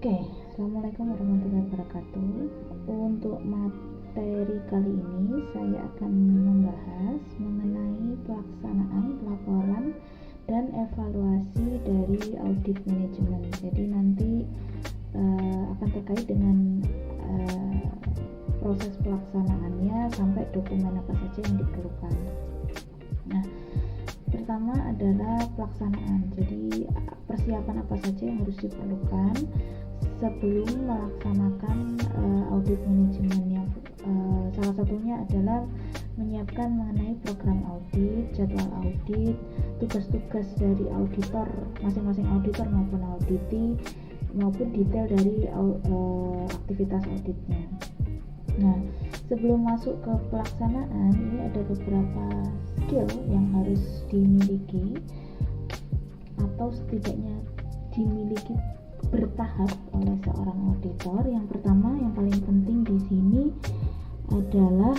Oke, Assalamualaikum warahmatullahi wabarakatuh. Untuk materi kali ini saya akan membahas mengenai pelaksanaan pelaporan dan evaluasi dari audit manajemen. Jadi nanti akan terkait dengan proses pelaksanaannya sampai dokumen apa saja yang diperlukan. Nah, pertama adalah pelaksanaan. Jadi persiapan apa saja yang harus diperlukan sebelum melaksanakan audit manajemen. Yang salah satunya adalah menyiapkan mengenai program audit, jadwal audit, tugas-tugas dari auditor, masing-masing auditor maupun auditi, maupun detail dari aktivitas auditnya. Nah, sebelum masuk ke pelaksanaan, ini ada beberapa skill yang harus dimiliki atau setidaknya dimiliki bertahap oleh seorang auditor. Yang pertama, yang paling penting di sini adalah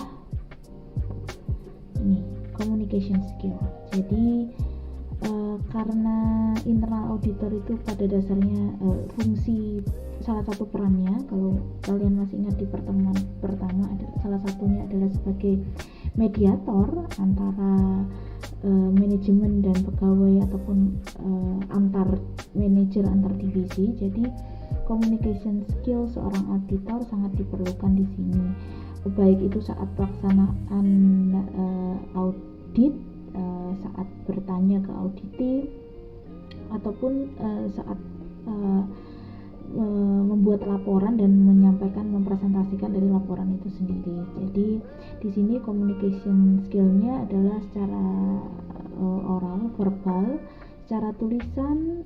communication skill. Jadi karena internal auditor itu pada dasarnya fungsi salah satu perannya, kalau kalian masih ingat di pertemuan pertama, salah satunya adalah sebagai mediator antara manajemen dan pegawai ataupun antar manajer antar divisi. Jadi communication skill seorang auditor sangat diperlukan di sini, baik itu saat pelaksanaan audit, saat bertanya ke auditi, ataupun saat membuat laporan dan mempresentasikan dari laporan itu sendiri. Jadi di sini communication skill-nya adalah secara oral, verbal, secara tulisan,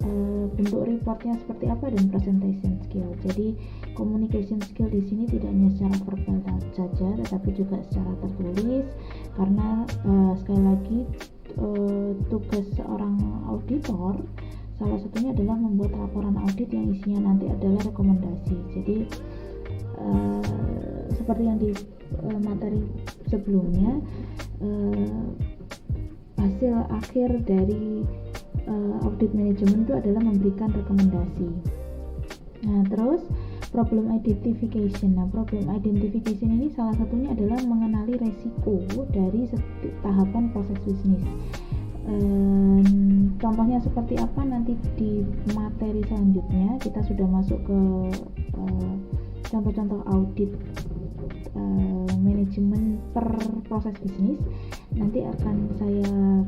bentuk reportnya seperti apa, dan presentation skill. Jadi communication skill di sini tidak hanya secara verbal saja, tetapi juga secara tertulis, karena sekali lagi tugas seorang auditor salah satunya adalah membuat laporan audit yang isinya nanti adalah rekomendasi. Jadi seperti yang di materi sebelumnya, hasil akhir dari audit manajemen itu adalah memberikan rekomendasi. Nah, terus problem identification. Nah, problem identification ini salah satunya adalah mengenali resiko dari tahapan proses bisnis. Contohnya seperti apa nanti di materi selanjutnya. Kita sudah masuk ke contoh-contoh audit manajemen per proses bisnis. Nanti akan saya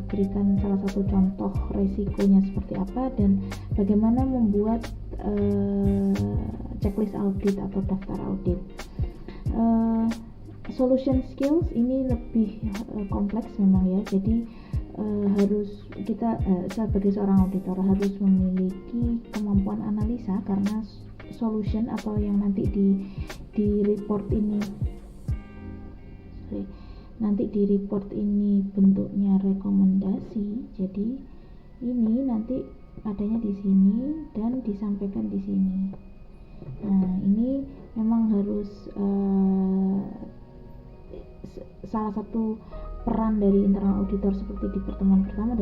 berikan salah satu contoh resikonya seperti apa dan bagaimana membuat checklist audit atau daftar audit. Solution skills ini lebih kompleks memang ya. Jadi harus kita sebagai seorang auditor harus memiliki kemampuan analisa, karena solution atau yang nanti di report ini bentuknya rekomendasi. Jadi ini nanti adanya di sini dan disampaikan di sini. Nah, ini memang harus salah satu peran dari internal auditor seperti di pertemuan pertama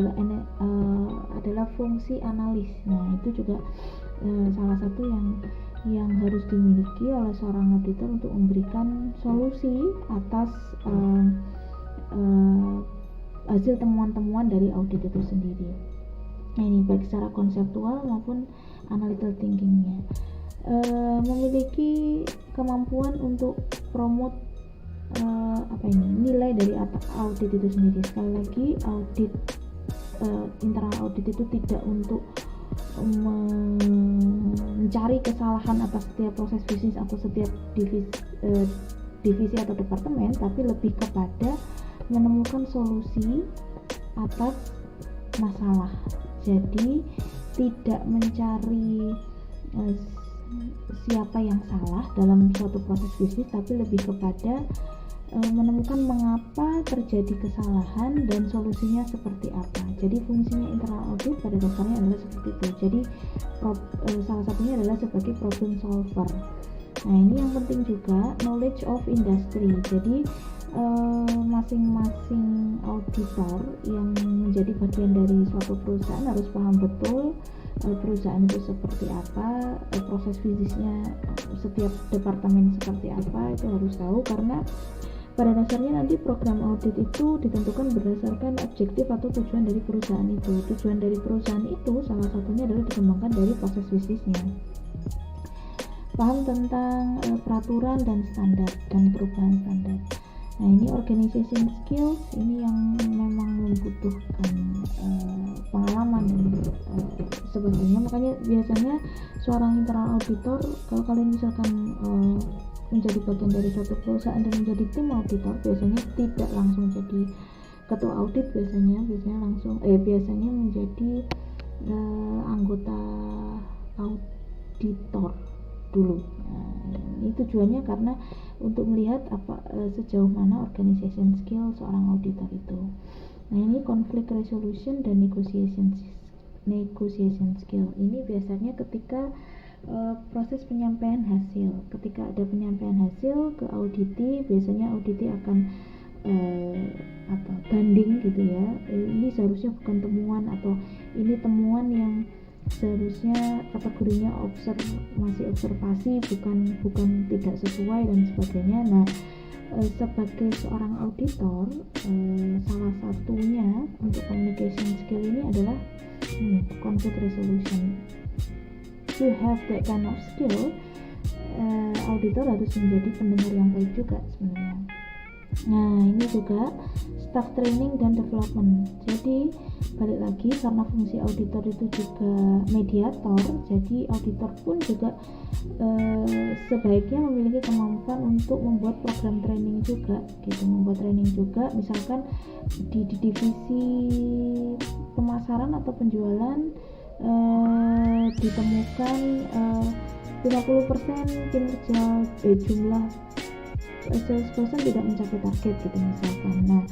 adalah fungsi analis. Nah, itu juga salah satu yang harus dimiliki oleh seorang auditor untuk memberikan solusi atas hasil temuan-temuan dari audit itu sendiri. Nah, ini baik secara konseptual maupun analytical thinkingnya. Memiliki kemampuan untuk promote nilai dari audit itu sendiri. Sekali lagi, audit internal audit itu tidak untuk mencari kesalahan atas setiap proses bisnis atau setiap divisi atau departemen, tapi lebih kepada menemukan solusi atas masalah. Jadi tidak mencari siapa yang salah dalam suatu proses bisnis, tapi lebih kepada menemukan mengapa terjadi kesalahan dan solusinya seperti apa. Jadi fungsinya internal audit pada dasarnya adalah seperti itu. Jadi salah satunya adalah sebagai problem solver. Nah, ini yang penting juga, knowledge of industry. Jadi masing-masing auditor yang menjadi bagian dari suatu perusahaan harus paham betul perusahaan itu seperti apa, proses bisnisnya setiap departemen seperti apa, itu harus tahu, karena pada dasarnya nanti program audit itu ditentukan berdasarkan objektif atau tujuan dari perusahaan itu. Tujuan dari perusahaan itu salah satunya adalah dikembangkan dari proses bisnisnya. Paham tentang peraturan dan standar dan perubahan standar. Nah, ini organization skills ini yang memang membutuhkan pengalaman dan sebagainya. Makanya biasanya seorang internal auditor, kalau kalian misalkan menjadi bagian dari suatu perusahaan dan menjadi tim auditor, biasanya tidak langsung jadi ketua audit, biasanya menjadi anggota auditor dulu. Nah, ini tujuannya karena untuk melihat sejauh mana organization skill seorang auditor itu. Nah, ini conflict resolution dan negotiation skill. Ini biasanya ketika proses penyampaian hasil. Ketika ada penyampaian hasil ke auditi, biasanya auditi akan banding gitu ya. Ini seharusnya bukan temuan, atau ini temuan yang seharusnya kategorinya masih observasi, bukan tidak sesuai dan sebagainya. Nah, sebagai seorang auditor, salah satunya untuk communication skill ini adalah conflict resolution. To have that kind of skill, auditor harus menjadi pendengar yang baik juga sebenarnya. Nah, ini juga staff training dan development. Jadi balik lagi, karena fungsi auditor itu juga mediator, jadi auditor pun juga sebaiknya memiliki kemampuan untuk membuat program training juga gitu, misalkan di divisi pemasaran atau penjualan ditemukan 50% kinerja jumlah salesperson tidak mencapai target gitu misalkan. Nah,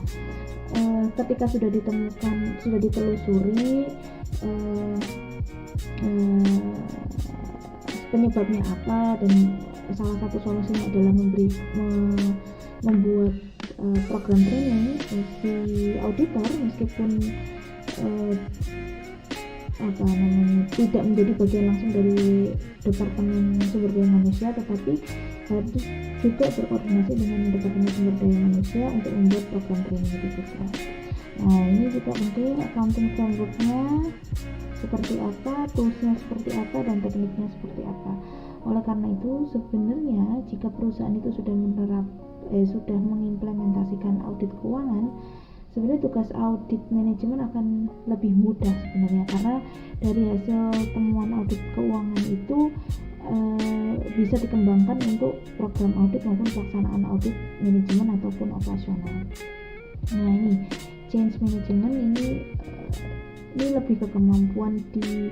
ketika sudah ditelusuri penyebabnya apa, dan salah satu solusinya adalah membuat program training, si auditor meskipun tidak menjadi bagian langsung dari Departemen Sumber Daya Manusia, tetapi harus juga berkoordinasi dengan Departemen Sumber Daya Manusia untuk membuat program training itu juga. Nah, ini juga penting, accounting framework-nya seperti apa, tools-nya seperti apa, dan tekniknya seperti apa. Oleh karena itu, sebenarnya jika perusahaan itu sudah mengimplementasikan audit keuangan, sebenarnya tugas audit manajemen akan lebih mudah sebenarnya, karena dari hasil temuan audit keuangan itu bisa dikembangkan untuk program audit maupun pelaksanaan audit manajemen ataupun operasional. Nah, ini change management ini lebih ke kemampuan di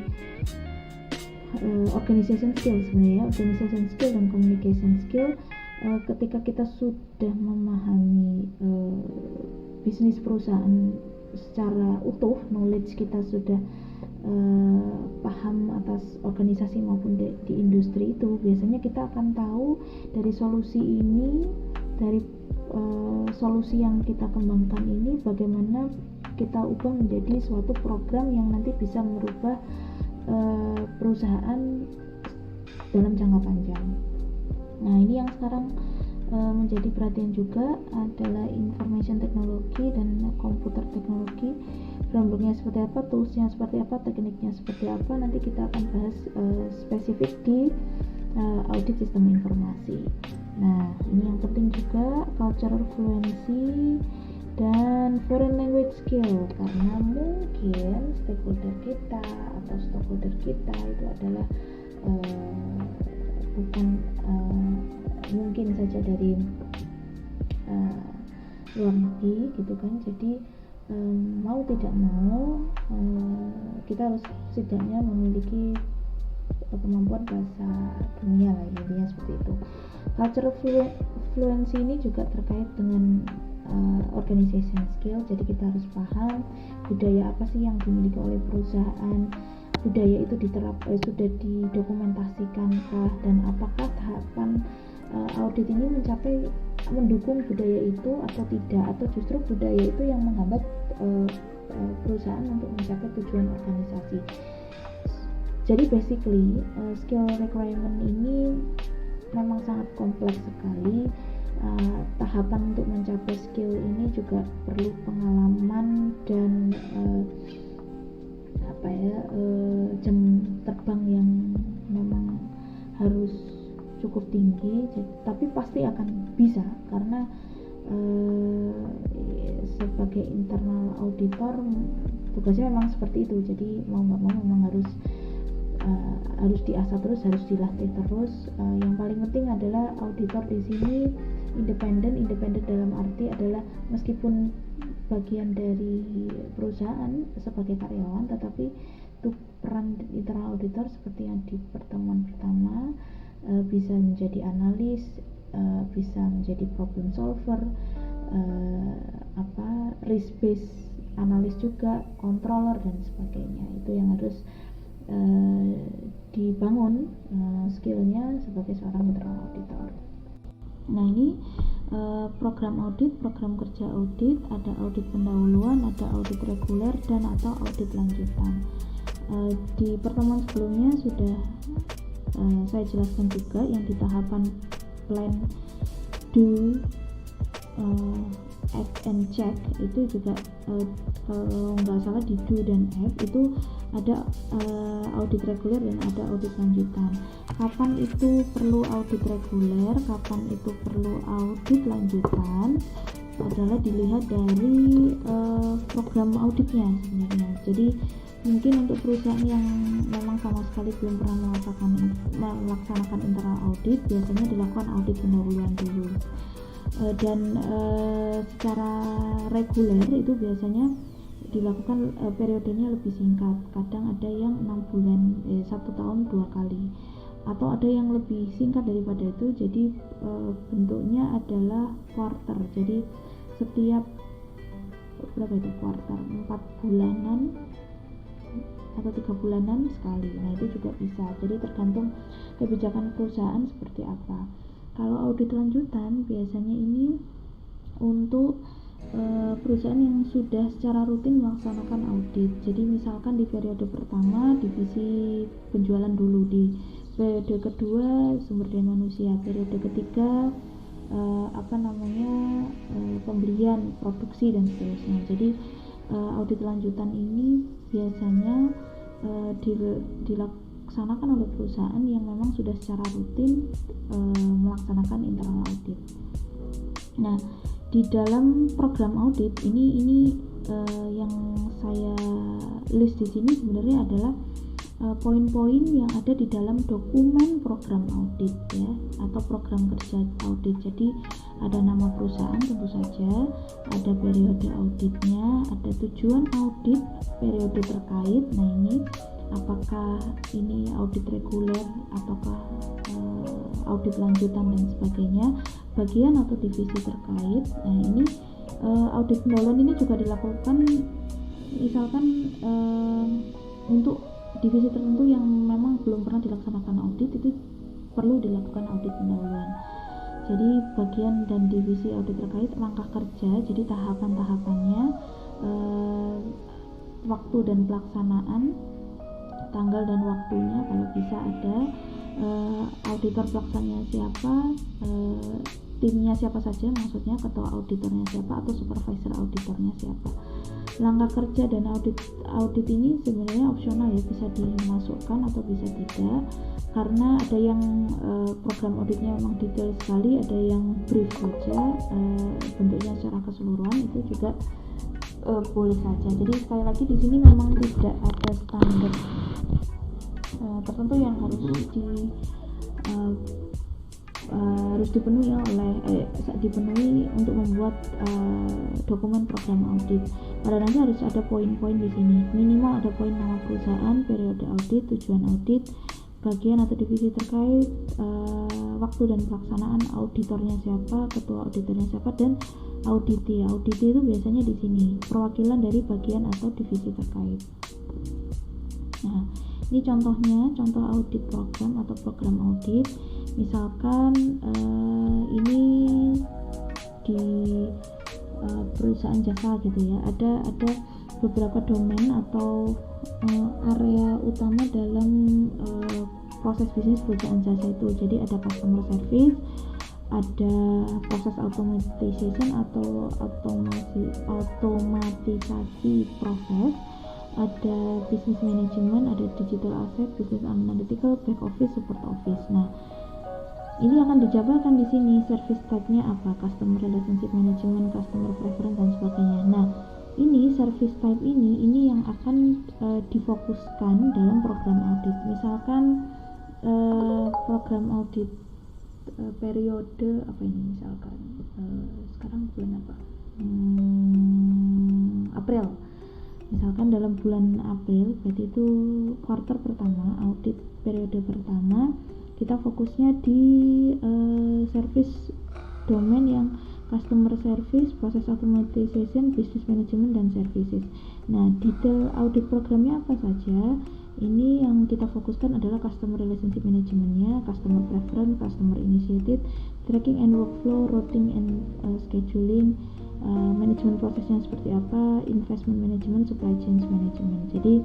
organization skill sebenarnya, organization skill dan communication skill. Ketika kita sudah memahami bisnis perusahaan secara utuh, knowledge kita sudah paham atas organisasi maupun di industri itu, biasanya kita akan tahu dari solusi ini, dari solusi yang kita kembangkan ini, bagaimana kita ubah menjadi suatu program yang nanti bisa merubah perusahaan dalam jangka panjang. Nah, ini yang sekarang menjadi perhatian juga adalah information technology dan computer technology. Frameworknya seperti apa, toolsnya seperti apa, tekniknya seperti apa, nanti kita akan bahas spesifik di audit sistem informasi. Nah, ini yang penting juga cultural fluency dan foreign language skill, karena mungkin stakeholder kita atau stockholder kita itu adalah bukan mungkin saja dari luar negeri gitu kan. Jadi mau tidak mau kita harus setidaknya memiliki kemampuan bahasa dunia lah, intinya seperti itu. Cultural fluency ini juga terkait dengan organization skill. Jadi kita harus paham budaya apa sih yang dimiliki oleh perusahaan, budaya itu sudah didokumentasikankah, dan apakah tahapan audit ini mendukung budaya itu atau tidak, atau justru budaya itu yang menghambat perusahaan untuk mencapai tujuan organisasi. Jadi basically skill requirement ini memang sangat kompleks sekali. Tahapan untuk mencapai skill ini juga perlu pengalaman dan jam terbang yang memang harus cukup tinggi. Tapi pasti akan bisa, karena sebagai internal auditor tugasnya memang seperti itu. Jadi mau nggak mau memang harus diasah terus, harus dilatih terus. Yang paling penting adalah auditor di sini independen dalam arti adalah meskipun bagian dari perusahaan sebagai karyawan, tetapi untuk peran internal auditor seperti yang di pertemuan pertama bisa menjadi analis, bisa menjadi problem solver, risk based analis juga, controller dan sebagainya. Itu yang harus dibangun skillnya sebagai seorang internal auditor. Nah, ini program audit, program kerja audit, ada audit pendahuluan, ada audit reguler dan atau audit lanjutan. Di pertemuan sebelumnya sudah saya jelaskan juga yang di tahapan plan, do, act and check itu juga kalau nggak salah di do dan act itu ada audit reguler dan ada audit lanjutan. Kapan itu perlu audit reguler, kapan itu perlu audit lanjutan adalah dilihat dari program auditnya sebenarnya. Jadi mungkin untuk perusahaan yang memang sama sekali belum pernah melaksanakan internal audit, biasanya dilakukan audit pendahuluan dulu. Dan secara reguler itu biasanya dilakukan periodenya lebih singkat. Kadang ada yang 6 bulan, 1 tahun 2 kali, atau ada yang lebih singkat daripada itu. Jadi bentuknya adalah quarter. Jadi setiap quarter 4 bulanan atau 3 bulanan sekali. Nah, itu juga bisa. Jadi tergantung kebijakan perusahaan seperti apa. Kalau audit lanjutan biasanya ini untuk perusahaan yang sudah secara rutin melaksanakan audit. Jadi misalkan di periode pertama divisi penjualan dulu, di periode kedua sumber daya manusia, periode ketiga pembelian, produksi dan seterusnya. Jadi audit lanjutan ini biasanya dilaksanakan oleh perusahaan yang memang sudah secara rutin melaksanakan internal audit. Nah, di dalam program audit ini yang saya list di sini sebenarnya adalah poin-poin yang ada di dalam dokumen program audit ya, atau program kerja audit. Jadi ada nama perusahaan tentu saja, ada periode auditnya, ada tujuan audit, periode terkait. Nah, ini apakah ini audit reguler ataukah audit lanjutan dan sebagainya, bagian atau divisi terkait. Nah, ini audit pendahuluan ini juga dilakukan misalkan untuk divisi tertentu yang memang belum pernah dilaksanakan audit, itu perlu dilakukan audit pendahuluan. Jadi bagian dan divisi audit terkait, langkah kerja, jadi tahapan-tahapannya, waktu dan pelaksanaan, tanggal dan waktunya, kalau bisa ada auditor pelaksananya siapa, timnya siapa saja, maksudnya ketua auditornya siapa atau supervisor auditornya siapa. Langkah kerja dan audit ini sebenarnya opsional ya, bisa dimasukkan atau bisa tidak, karena ada yang program auditnya memang detail sekali, ada yang brief saja, bentuknya secara keseluruhan, itu juga boleh saja. Jadi sekali lagi di sini memang tidak ada standar tertentu yang harus dipenuhi untuk membuat dokumen program audit. Pada nanti harus ada poin-poin di sini. Minimal ada poin nama perusahaan, periode audit, tujuan audit, bagian atau divisi terkait, waktu dan pelaksanaan, auditornya siapa, ketua auditornya siapa, dan auditi. Auditi itu biasanya di sini perwakilan dari bagian atau divisi terkait. Nah, ini contohnya, contoh audit program atau program audit. Misalkan ini di perusahaan jasa gitu ya, ada beberapa domain atau area utama dalam proses bisnis perusahaan jasa itu. Jadi ada customer service, ada proses automatization atau otomatisasi proses, ada business management, ada digital asset, business analytical, back office, support office. Nah, ini akan dijabarkan di sini service type-nya apa, customer relationship management, customer preference dan sebagainya. Nah, ini service type ini yang akan difokuskan dalam program audit. Misalkan program audit periode apa ini, misalkan sekarang bulan apa, April. Misalkan dalam bulan April, berarti itu quarter pertama, audit periode pertama, kita fokusnya di service domain yang customer service, process automatization, business management, dan services. Nah, detail audit programnya apa saja? Ini yang kita fokuskan adalah customer relationship managementnya, customer preference, customer initiated, tracking and workflow, routing and scheduling, manajemen prosesnya seperti apa, investment management, supply chain management. Jadi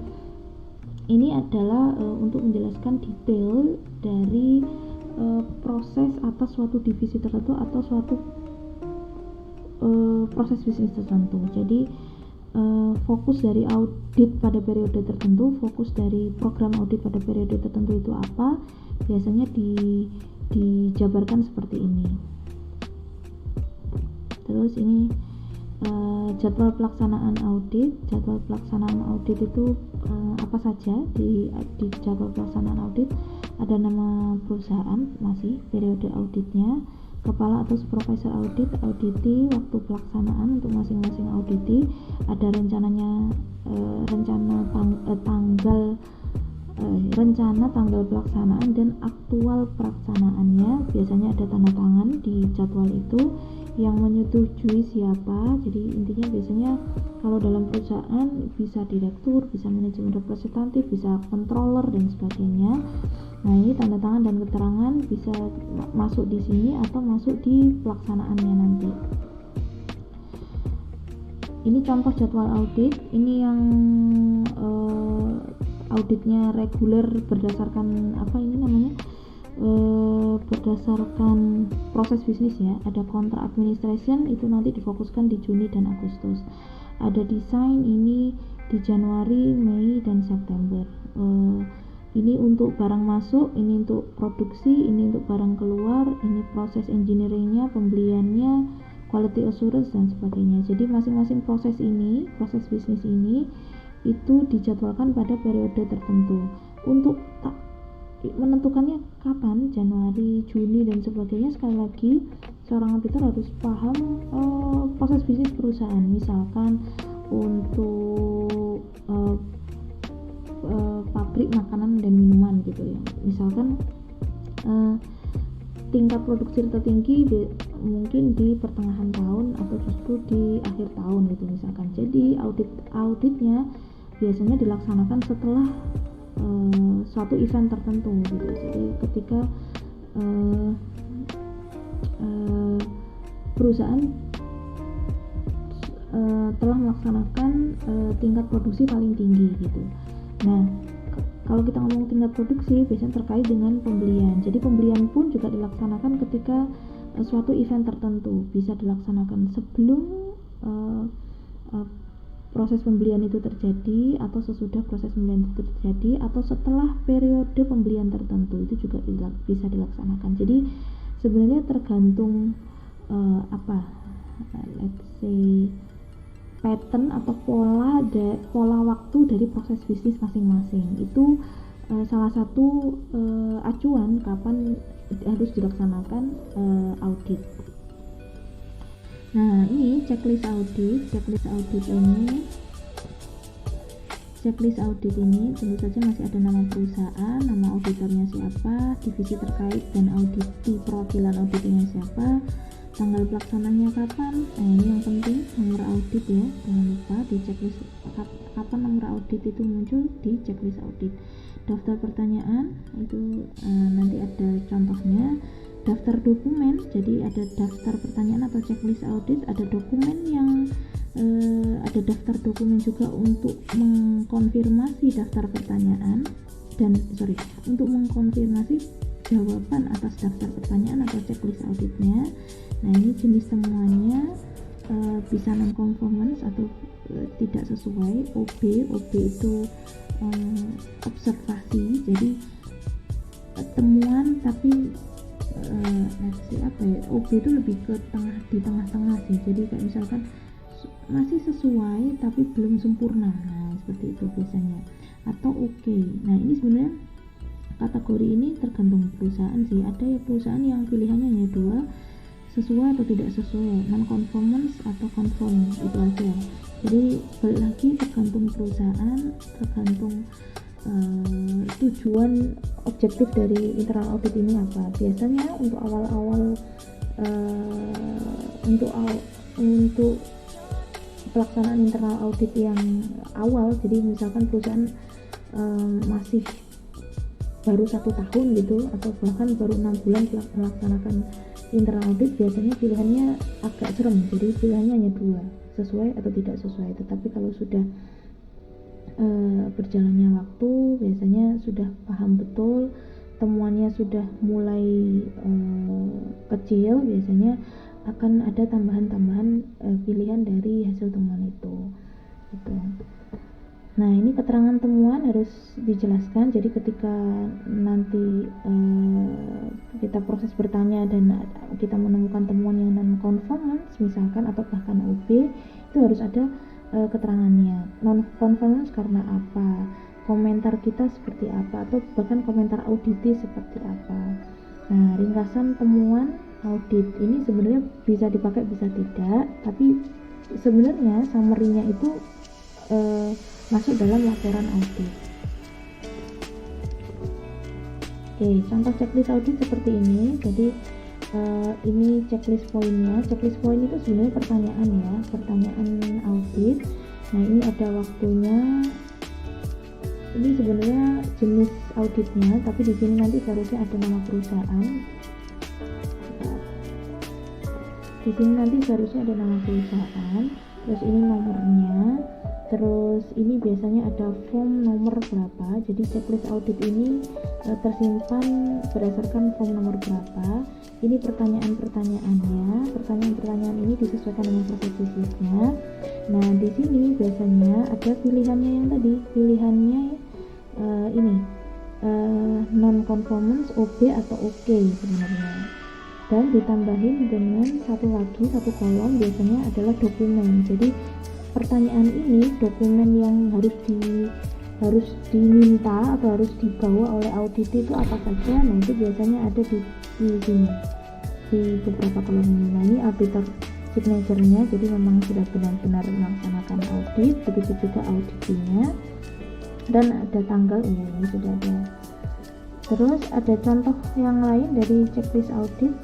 ini adalah untuk menjelaskan detail dari proses atas suatu divisi tertentu atau suatu proses bisnis tertentu. Jadi fokus dari audit pada periode tertentu, fokus dari program audit pada periode tertentu itu apa, biasanya dijabarkan seperti ini. Terus ini jadwal pelaksanaan audit. Jadwal pelaksanaan audit itu apa saja di jadwal pelaksanaan audit? Ada nama perusahaan, masih periode auditnya, kepala atau supervisor audit, auditi, waktu pelaksanaan untuk masing-masing auditi, ada rencananya, rencana tanggal pelaksanaan dan aktual pelaksanaannya. Biasanya ada tanda tangan di jadwal itu, yang menyetujui siapa. Jadi intinya biasanya kalau dalam perusahaan bisa direktur, bisa manajemen representatif, bisa controller dan sebagainya. Nah, ini tanda tangan dan keterangan bisa masuk di sini atau masuk di pelaksanaannya nanti. Ini contoh jadwal audit. Ini yang auditnya reguler berdasarkan apa ini namanya? Berdasarkan proses bisnis ya. Ada kontrak administration, itu nanti difokuskan di Juni dan Agustus. Ada desain, ini di Januari, Mei dan September. Ini untuk barang masuk, ini untuk produksi, ini untuk barang keluar, ini proses engineeringnya, pembeliannya, quality assurance dan sebagainya. Jadi masing-masing proses bisnis ini itu dijadwalkan pada periode tertentu. Untuk menentukannya kapan, Januari, Juni dan sebagainya, sekali lagi seorang auditor harus paham proses bisnis perusahaan. Misalkan untuk pabrik makanan dan minuman gitu ya, misalkan tingkat produksi tertinggi mungkin di pertengahan tahun atau justru di akhir tahun gitu misalkan. Jadi auditnya biasanya dilaksanakan setelah suatu event tertentu gitu. Jadi ketika perusahaan telah melaksanakan tingkat produksi paling tinggi gitu. Nah, kalau kita ngomong tingkat produksi biasanya terkait dengan pembelian. Jadi pembelian pun juga dilaksanakan ketika suatu event tertentu. Bisa dilaksanakan sebelum proses pembelian itu terjadi, atau sesudah proses pembelian itu terjadi, atau setelah periode pembelian tertentu, itu juga bisa dilaksanakan. Jadi sebenarnya tergantung let's say pattern atau pola waktu dari proses bisnis masing-masing. Itu salah satu acuan kapan harus dilaksanakan audit. Nah, ini checklist audit ini tentu saja masih ada nama perusahaan, nama auditornya siapa, divisi terkait dan auditi perwakilan auditornya siapa, tanggal pelaksananya kapan. Nah, ini yang penting, nomor audit ya, jangan lupa di checklist kapan nomor audit itu muncul di checklist audit. Daftar pertanyaan itu nanti ada contohnya. Daftar dokumen, jadi ada daftar pertanyaan atau checklist audit, ada dokumen yang ada daftar dokumen juga untuk mengkonfirmasi daftar pertanyaan untuk mengkonfirmasi jawaban atas daftar pertanyaan atau checklist auditnya. Nah, ini jenis temuannya bisa non-conformance atau tidak sesuai. OB itu observasi, jadi temuan tapi OB itu lebih ke di tengah-tengah sih, jadi kayak misalkan masih sesuai tapi belum sempurna, nah seperti itu biasanya. Atau oke. Nah, ini sebenarnya kategori ini tergantung perusahaan sih. Ada ya perusahaan yang pilihannya hanya dua, sesuai atau tidak sesuai, non-conformance atau conform, itu aja. Jadi balik lagi tergantung perusahaan, tergantung tujuan objektif dari internal audit ini apa. Biasanya untuk awal-awal untuk pelaksanaan internal audit yang awal, jadi misalkan perusahaan masih baru 1 tahun gitu, atau bahkan baru 6 bulan melaksanakan internal audit, biasanya pilihannya agak serem, jadi pilihannya hanya 2, sesuai atau tidak sesuai. Tetapi kalau sudah berjalannya waktu, biasanya sudah paham betul, temuannya sudah mulai kecil, biasanya akan ada tambahan-tambahan pilihan dari hasil temuan itu gitu. Nah, ini keterangan temuan harus dijelaskan. Jadi ketika nanti kita proses bertanya dan kita menemukan temuan yang non-conformance misalkan, atau bahkan OB, itu harus ada keterangannya. Non-conformance karena apa, komentar kita seperti apa, atau bahkan komentar auditi seperti apa. Nah, ringkasan temuan audit ini sebenarnya bisa dipakai bisa tidak, tapi sebenarnya summary-nya itu masuk dalam laporan audit. Oke, contoh checklist audit seperti ini. Jadi ini checklist poinnya. Checklist poin itu sebenarnya pertanyaan audit. Nah, ini ada waktunya. Ini sebenarnya jenis auditnya, tapi di sini nanti seharusnya ada nama perusahaan. Di sini nanti seharusnya ada nama perusahaan. Terus ini nomornya. Terus ini biasanya ada form nomor berapa. Jadi checklist audit ini tersimpan berdasarkan form nomor berapa. Ini pertanyaan-pertanyaannya. Pertanyaan-pertanyaan ini disesuaikan dengan proses bisnisnya. Nah, di sini biasanya ada pilihannya yang tadi. Pilihannya ini non-conformance, OB atau OK sebenarnya. Dan ditambahin dengan satu kolom biasanya adalah dokumen. Jadi pertanyaan ini, dokumen yang harus diminta atau harus dibawa oleh audit itu apa saja. Nah, itu biasanya ada di sini, di beberapa kolom ini. Nah, ini auditor signature-nya, jadi memang sudah benar-benar melaksanakan audit. Begitu juga auditinya, dan ada tanggal ini sudah ada. Terus ada contoh yang lain dari checklist audit.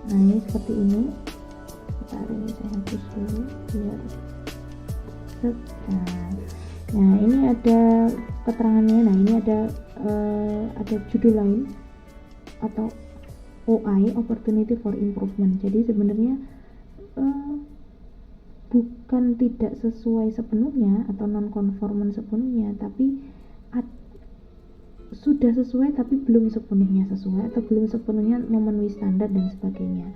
Nah, ini seperti ini. Bentar, ini saya hapus dulu biar. Nah, ini ada keterangannya. Nah, ini ada judul lain atau OI, Opportunity for Improvement. Jadi sebenarnya bukan tidak sesuai sepenuhnya atau non-conformance sepenuhnya, tapi sudah sesuai tapi belum sepenuhnya sesuai, atau belum sepenuhnya memenuhi standar dan sebagainya.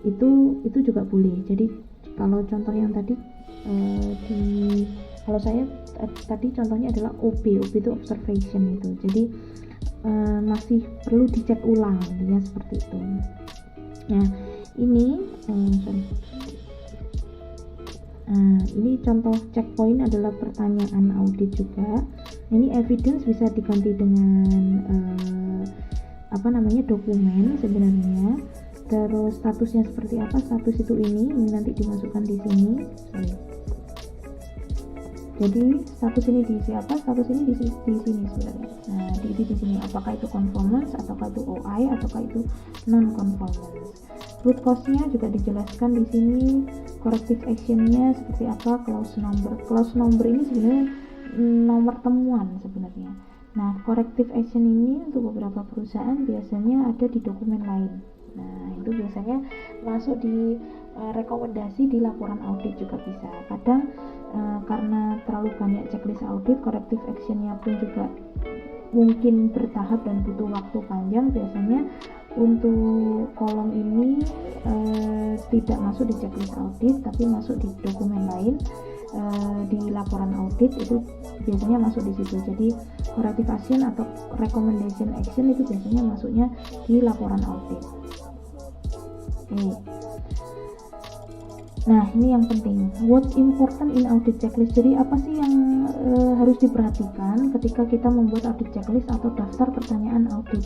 Itu juga boleh. Jadi kalau contoh yang tadi kalau saya tadi contohnya adalah OB itu observation itu. Jadi masih perlu dicek ulang, intinya seperti itu. Nah, ini ini contoh checkpoint adalah pertanyaan audit juga. Ini evidence bisa diganti dengan dokumen sebenarnya. Terus statusnya seperti apa? Status itu ini nanti dimasukkan di sini. Jadi status ini diisi apa? Status ini di sini sebenarnya. Nah, diisi di sini. Apakah itu conformance, ataukah itu OI, ataukah itu non conformance. Root cause-nya juga dijelaskan di sini. Corrective action-nya seperti apa? Clause number ini sebenarnya nomor temuan sebenarnya. Nah, corrective action ini untuk beberapa perusahaan biasanya ada di dokumen lain. Nah, itu biasanya masuk di rekomendasi di laporan audit juga bisa. Kadang karena terlalu banyak checklist audit, corrective actionnya pun juga mungkin bertahap dan butuh waktu panjang. Biasanya untuk kolom ini tidak masuk di checklist audit, tapi masuk di dokumen lain. Di laporan audit itu biasanya masuk di situ. Jadi corrective action atau recommendation action itu biasanya masuknya di laporan audit. Oke. Nah, ini yang penting. What's important in audit checklist? Jadi apa sih yang harus diperhatikan ketika kita membuat audit checklist atau daftar pertanyaan audit?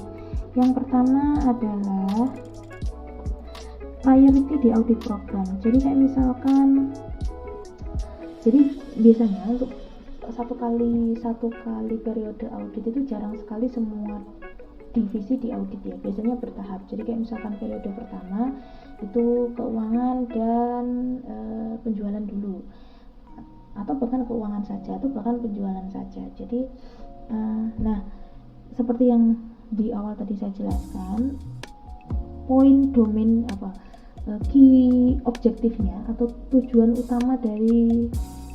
Yang pertama adalah priority di audit program. Jadi kayak misalkan, jadi biasanya untuk satu kali periode audit itu jarang sekali semua divisi di audit ya, biasanya bertahap. Jadi kayak misalkan periode pertama itu keuangan dan penjualan dulu, atau bahkan keuangan saja, atau bahkan penjualan saja. Jadi nah, seperti yang di awal tadi saya jelaskan, poin domain key objektifnya atau tujuan utama dari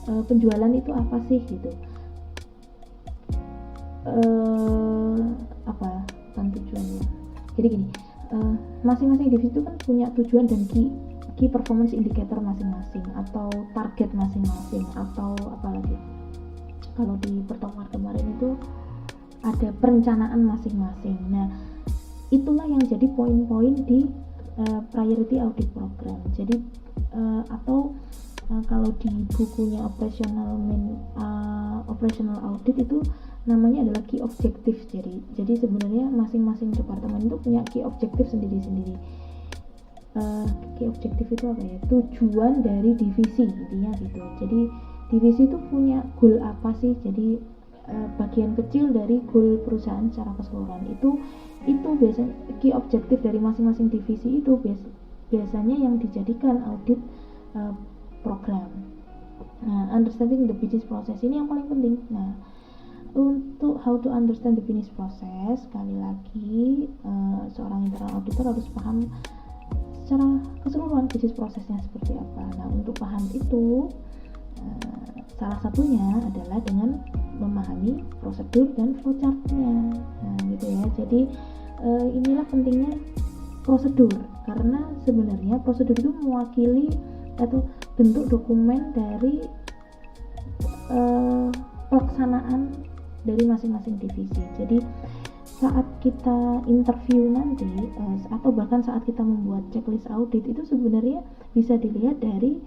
penjualan itu apa sih gitu. Apa tujuannya? Jadi gini, masing-masing divisi itu kan punya tujuan dan key performance indicator masing-masing, atau target masing-masing, atau apalagi kalau di pertemuan kemarin itu ada perencanaan masing-masing. Nah, itulah yang jadi poin-poin di priority audit program. Jadi atau kalau di bukunya operational audit itu namanya adalah key objective. Jadi sebenarnya masing-masing departemen itu punya key objective sendiri-sendiri. Key objective itu apa ya? Tujuan dari divisi, intinya gitu. Jadi divisi itu punya goal apa sih? Jadi bagian kecil dari goal perusahaan secara keseluruhan. Itu biasanya key objective dari masing-masing divisi itu biasanya yang dijadikan audit program. Nah, understanding the business process ini yang paling penting. Nah, untuk how to understand the business process, sekali lagi seorang internal auditor harus paham secara keseluruhan business prosesnya seperti apa. Nah, untuk paham itu salah satunya adalah dengan memahami prosedur dan flowchart-nya. Nah, gitu ya. Jadi inilah pentingnya prosedur, karena sebenarnya prosedur itu mewakili atau bentuk dokumen dari pelaksanaan dari masing-masing divisi. Jadi saat kita interview nanti atau bahkan saat kita membuat checklist audit itu sebenarnya bisa dilihat dari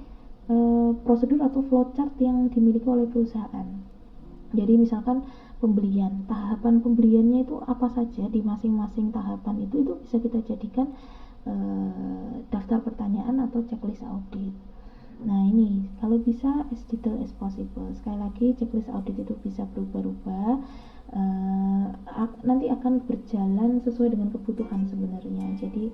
prosedur atau flowchart yang dimiliki oleh perusahaan. Jadi misalkan pembelian, tahapan pembeliannya itu apa saja di masing-masing tahapan itu bisa kita jadikan daftar pertanyaan atau checklist audit. Nah, ini kalau bisa as detail as possible. Sekali lagi, checklist audit itu bisa berubah-ubah, nanti akan berjalan sesuai dengan kebutuhan sebenarnya. Jadi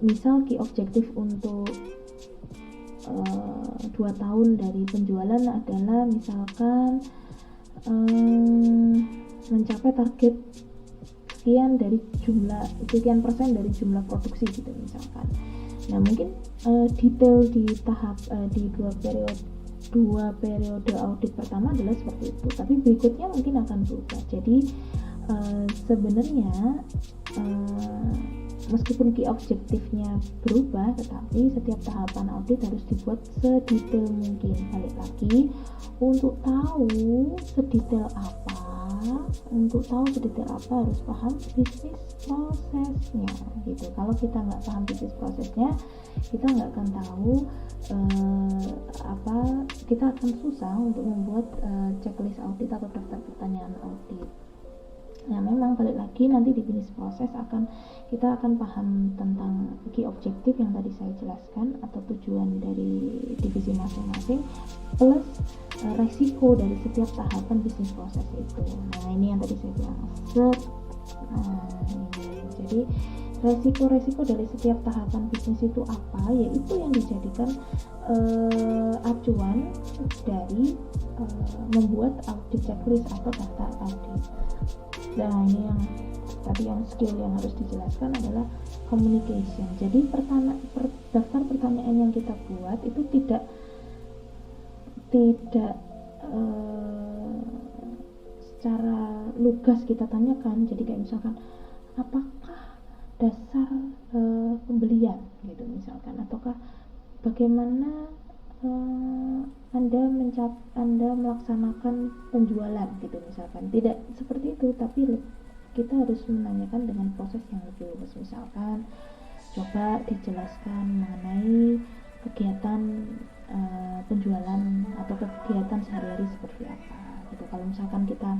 misal key objektif untuk 2 tahun dari penjualan adalah misalkan mencapai target sekian persen dari jumlah produksi gitu misalkan. Nah, mungkin detail di tahap di dua periode audit pertama adalah seperti itu, tapi berikutnya mungkin akan berubah. Jadi sebenarnya meskipun key objektifnya berubah, tetapi setiap tahapan audit harus dibuat sedetail mungkin. Balik lagi, untuk tahu sedetail apa harus paham bisnis prosesnya gitu. Kalau kita nggak paham bisnis prosesnya, kita nggak akan tahu kita akan susah untuk membuat checklist audit atau daftar pertanyaan audit. Nah, memang balik lagi nanti di bisnis proses kita akan paham tentang key objektif yang tadi saya jelaskan atau tujuan dari divisi masing-masing, plus resiko dari setiap tahapan bisnis proses itu. Nah, ini yang tadi saya bilang jadi resiko-resiko dari setiap tahapan bisnis itu apa, yaitu yang dijadikan acuan dari membuat audit checklist atau daftar audit. Nah, ini yang tadi yang skill yang harus dijelaskan adalah communication. Jadi daftar pertanyaan yang kita buat itu tidak secara lugas kita tanyakan. Jadi kayak misalkan apakah dasar pembelian gitu misalkan, ataukah bagaimana Anda melaksanakan penjualan gitu misalkan. Tidak seperti itu, tapi kita harus menanyakan dengan proses yang lebih luas. Misalkan coba dijelaskan mengenai kegiatan penjualan atau kegiatan sehari-hari seperti apa gitu. Kalau misalkan kita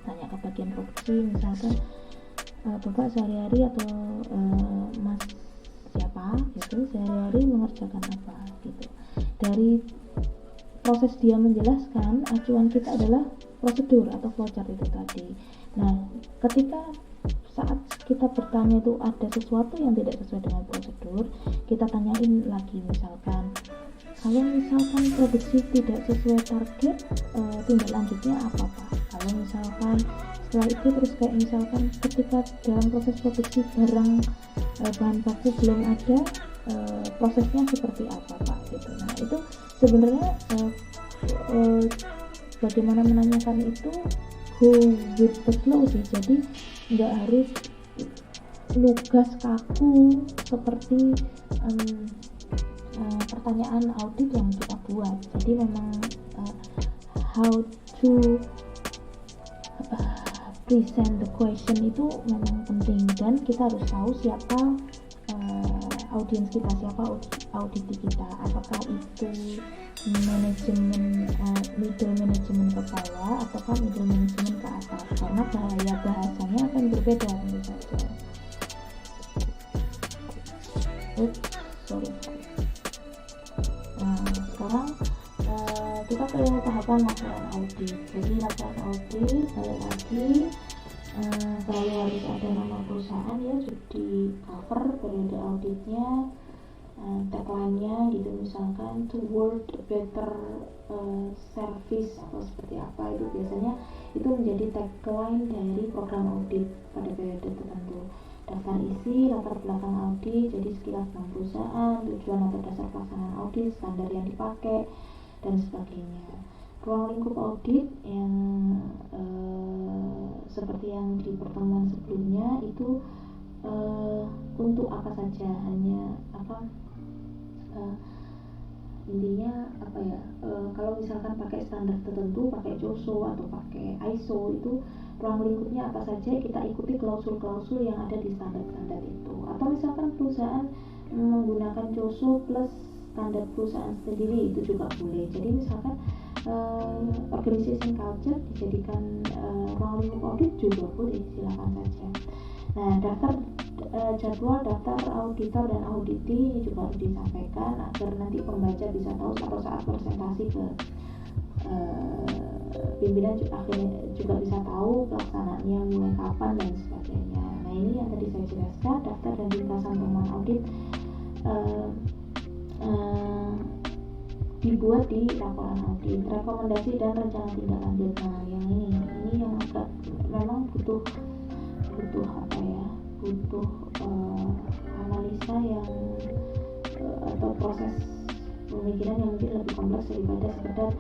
tanya ke bagian produksi, misalkan Bapak sehari-hari atau Mas siapa gitu sehari-hari mengerjakan apa gitu. Dari proses dia menjelaskan, acuan kita adalah prosedur atau flowchart itu tadi. Nah, ketika saat kita bertanya itu ada sesuatu yang tidak sesuai dengan prosedur, kita tanyain lagi. Misalkan kalau misalkan produksi tidak sesuai target, tindak lanjutnya apa Pak? Kalau misalkan setelah itu terus kayak misalkan ketika dalam proses produksi bahan baku belum ada, prosesnya seperti apa Pak gitu. Nah, itu sebenarnya bagaimana menanyakan itu go with the flow sih. Jadi nggak harus lugas kaku seperti pertanyaan audit yang kita buat. Jadi memang how to present the question itu memang penting, dan kita harus tahu siapa audiens kita, siapa auditi kita, apakah itu manajemen middle management ke bawah ataukah middle management ke atas, karena bahasanya akan berbeda tentu saja. Nah, sekarang kita ke tahapan laporan audit. Jadi laporan audit balik lagi selalu harus ada nama perusahaan ya, di cover periode auditnya, tagline-nya gitu, misalkan toward better service atau seperti apa, itu biasanya itu menjadi tagline dari program audit pada periode tertentu. Daftar isi, latar belakang audit, jadi sekilas tentang perusahaan, tujuan atau dasar pelaksanaan audit, standar yang dipakai, dan sebagainya. Ruang lingkup audit yang seperti yang di pertemuan sebelumnya itu untuk apa saja, hanya intinya apa ya, kalau misalkan pakai standar tertentu, pakai COSO atau pakai ISO, itu ruang lingkupnya apa saja, kita ikuti klausul-klausul yang ada di standar-standar itu. Atau misalkan perusahaan menggunakan COSO plus standar perusahaan sendiri, itu juga boleh. Jadi misalkan organization culture dijadikan ruang lingkup audit juga boleh, silakan saja. Nah, jadwal daftar auditor dan auditi ini juga harus disampaikan agar nanti pembaca bisa tahu atau saat presentasi ke pimpinan akhirnya juga bisa tahu pelaksanaannya mulai kapan dan sebagainya. Nah, ini yang tadi saya jelaskan, daftar dan ringkasan temuan audit dibuat di laporan audit, rekomendasi dan rencana tindak lanjut. Nah, yang ini yang agak memang butuh apa ya, butuh analisa yang atau proses pemikiran yang mungkin lebih kompleks daripada sekedar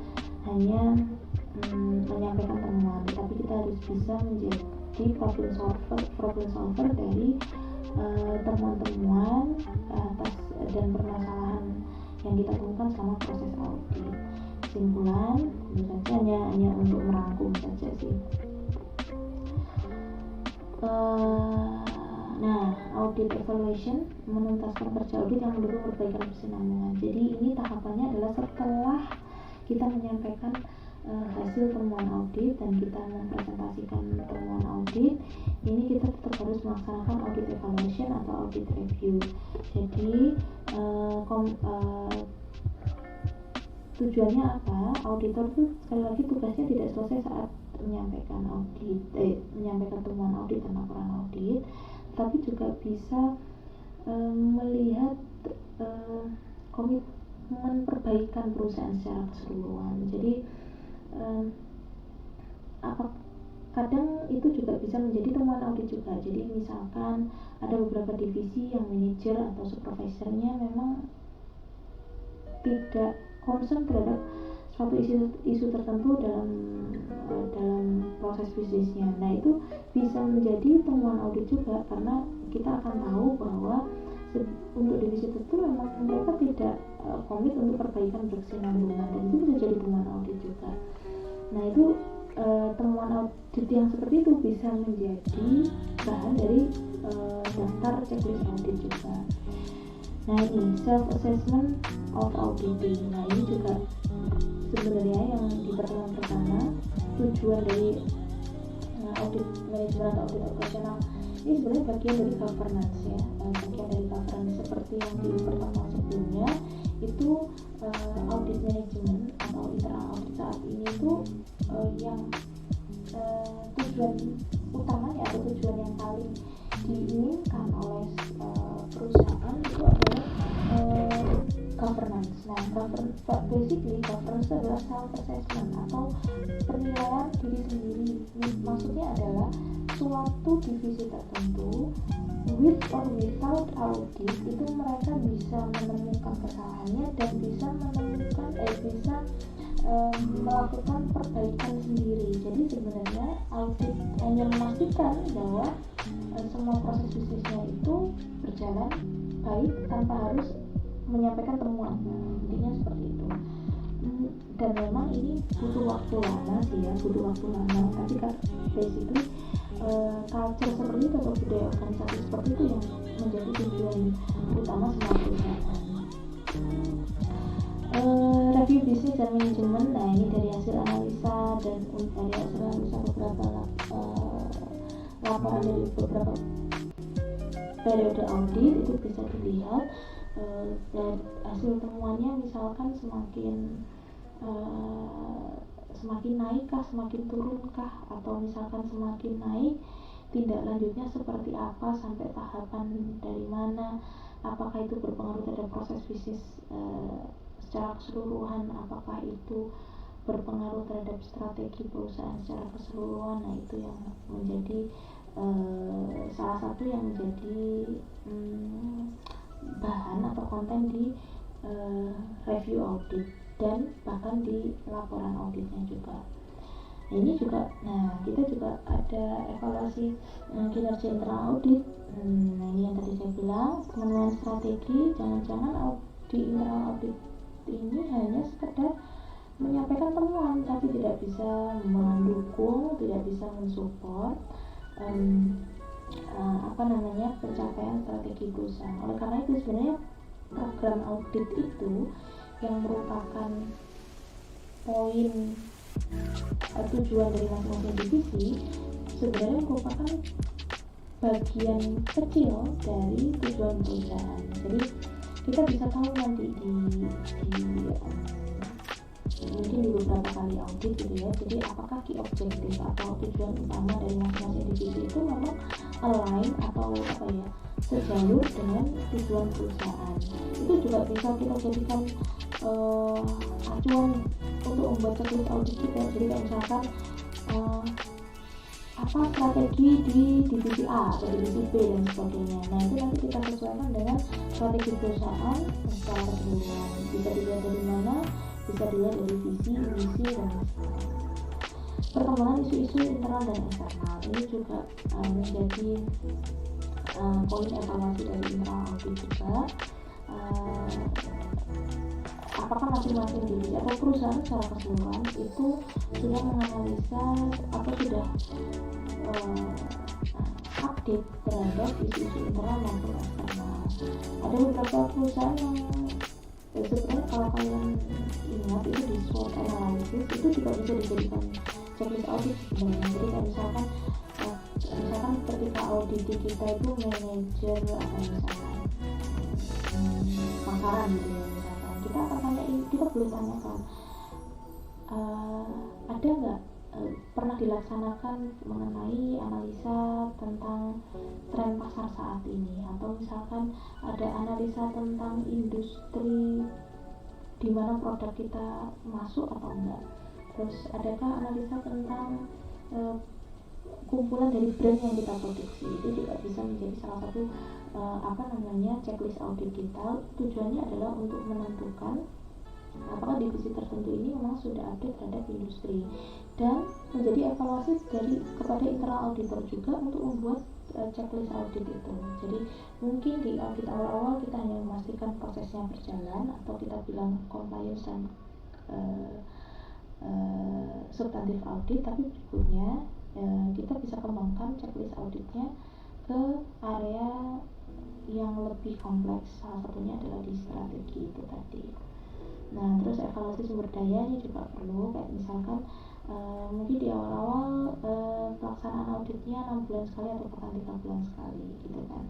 hanya menyampaikan temuan, tapi kita harus bisa menjadi problem solver dari temuan-temuan atas dan permasalahan yang kita temukan selama proses audit. Kesimpulan tentu saja hanya untuk merangkum saja sih. Nah, audit evaluation menuntaskan kerja audit yang mendukung perbaikan kesinambungan. Jadi ini tahapannya adalah setelah kita menyampaikan hasil temuan audit dan kita mempresentasikan temuan audit, ini kita tetap harus melaksanakan audit evaluation atau audit review. Jadi tujuannya apa? Auditor itu sekali lagi tugasnya tidak selesai saat menyampaikan menyampaikan temuan audit dan laporan audit, tapi juga bisa melihat komitmen perbaikan perusahaan secara keseluruhan. Jadi apa kadang itu juga bisa menjadi temuan audit juga. Jadi misalkan ada beberapa divisi yang manajer atau supervisornya memang tidak concern terhadap suatu isu tertentu dalam proses bisnisnya. Nah, itu bisa menjadi temuan audit juga, karena kita akan tahu bahwa untuk divisi tertentu memang mereka tidak komit untuk perbaikan berkesinambungan, dan itu bisa jadi temuan audit juga. Nah, itu temuan audit yang seperti itu bisa menjadi bahan dari daftar checklist audit juga. Nah, ini self assessment of auditing. Nah, ini juga sebenarnya yang di pertemuan pertama, tujuan dari audit manajemen atau audit operasional ini sebenarnya bagian dari governance ya, bagian dari governance seperti yang di pertemuan sebelumnya itu. Audit manajemen atau internal audit saat ini itu yang tujuan utamanya atau tujuan yang paling diinginkan oleh perusahaan itu adalah governance. Nah, basically governance adalah self assessment atau penilaian diri sendiri. Maksudnya adalah suatu divisi tertentu with or without audit itu mereka bisa menemukan kesalahannya dan bisa melakukan perbaikan sendiri. Jadi sebenarnya audit hanya memastikan bahwa semua proses bisnisnya itu berjalan baik tanpa harus menyampaikan temuan. Intinya seperti itu. Dan memang ini butuh waktu lama sih ya, tapi kan basically culture seperti itu atau budaya organisasi seperti itu yang menjadi tujuan utama semua perusahaan. Review bisnis dan manajemen. Nah, ini dari hasil analisa beberapa laporan dari beberapa periode audit itu bisa dilihat. Dan hasil temuannya misalkan semakin naikkah, semakin turunkah, atau misalkan semakin naik tindak lanjutnya seperti apa, sampai tahapan dari mana, apakah itu berpengaruh terhadap proses bisnis secara keseluruhan, apakah itu berpengaruh terhadap strategi perusahaan secara keseluruhan. Nah, itu yang menjadi salah satu yang menjadi bahan atau konten di review audit dan bahkan di laporan auditnya juga. Nah, ini juga, kita juga ada evaluasi kinerja internal audit. Nah, ini yang tadi saya bilang, pemenuhan strategi. Jangan-jangan di internal audit ini hanya sekedar menyampaikan temuan tapi tidak bisa mendukung, tidak bisa mensupport pencapaian strategi perusahaan. Oleh karena itu sebenarnya program audit itu yang merupakan poin tujuan dari masing-masing divisi sebenarnya merupakan bagian kecil dari tujuan perusahaan. Jadi kita bisa tahu nanti mungkin di beberapa kali audit gitu ya. Jadi apakah key objective atau tujuan utama dari masing-masing divisi itu memang align atau sejalur dengan tujuan perusahaan. Itu juga bisa kita jadikan acuan untuk membuat checklist audit kita. Jadi kayak misalkan apa strategi di divisi A atau divisi B dan sebagainya. Nah, itu nanti kita sesuaikan dengan strategi perusahaan secara keseluruhan. Bisa dilihat dari mana, bisa dilihat dari visi, misi, dan perkembangan isu-isu internal dan eksternal. Ini juga menjadi poin evaluasi dari internal audit juga. Apakah masing-masing divisi atau perusahaan secara keseluruhan itu sudah menganalisa atau sudah update terhadap isu-isu internal maupun eksternal. Ada beberapa perusahaan yang sebenarnya kalau kalian ingat itu di SWOT analysis itu juga bisa dijadikan checklist audit sebenarnya. Jadi kayak misalkan ketika audit kita itu manajer atau misalkan pemasaran gitu ya, misalkan kita akan tanyain, kita boleh tanyakan ada nggak pernah dilaksanakan mengenai analisa tentang tren pasar saat ini, atau misalkan ada analisa tentang industri di mana produk kita masuk atau enggak. Terus adakah analisa tentang kumpulan dari brand yang kita produksi, itu juga bisa menjadi salah satu checklist audit kita. Tujuannya adalah untuk menentukan apakah divisi tertentu ini memang sudah update terhadap industri, dan menjadi evaluasi kepada internal auditor juga untuk membuat checklist audit itu. Jadi mungkin di audit awal-awal kita hanya memastikan prosesnya berjalan, atau kita bilang compliance dan substantif audit, tapi berikutnya kita bisa kembangkan checklist auditnya ke area yang lebih kompleks. Salah satunya adalah di strategi itu tadi. Nah, terus evaluasi sumber daya ini juga perlu, kayak misalkan mungkin di awal-awal pelaksanaan auditnya 6 bulan sekali atau bahkan 3 bulan sekali gitu kan.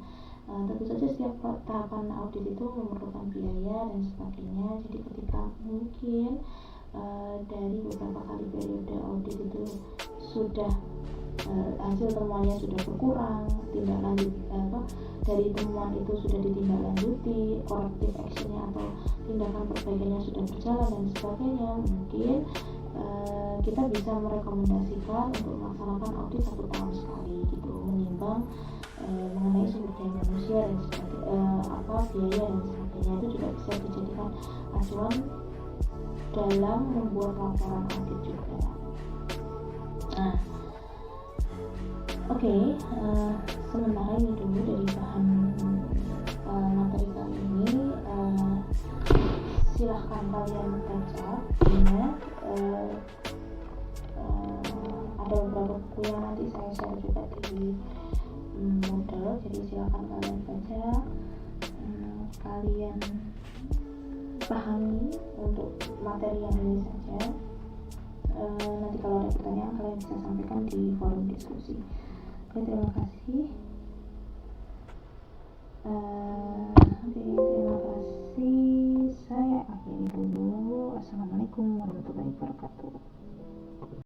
Tentu saja setiap tahapan audit itu memerlukan biaya dan sebagainya. Jadi ketika mungkin dari beberapa kali periode audit itu sudah hasil temuannya sudah berkurang, dari temuan itu sudah ditindaklanjuti, corrective actionnya atau tindakan perbaikannya sudah berjalan dan sebagainya, mungkin kita bisa merekomendasikan untuk melaksanakan audit 1 tahun sekali gitu, menimbang mengenai sumber daya manusia dan biaya dan sebagainya. Itu juga bisa dijadikan acuan dalam membuat laporan audit juga. Nah, sementara ini dulu dari bahan materi kali ini. Silahkan kalian baca. Ingat, ada beberapa buku yang nanti saya share juga di model, jadi silahkan kalian baca, kalian pahami untuk materi yang ini saja. Nanti kalau ada pertanyaan kalian bisa sampaikan di forum diskusi. Oke, terima kasih. Terima kasih. Saya akhiri dulu. Assalamualaikum warahmatullahi wabarakatuh.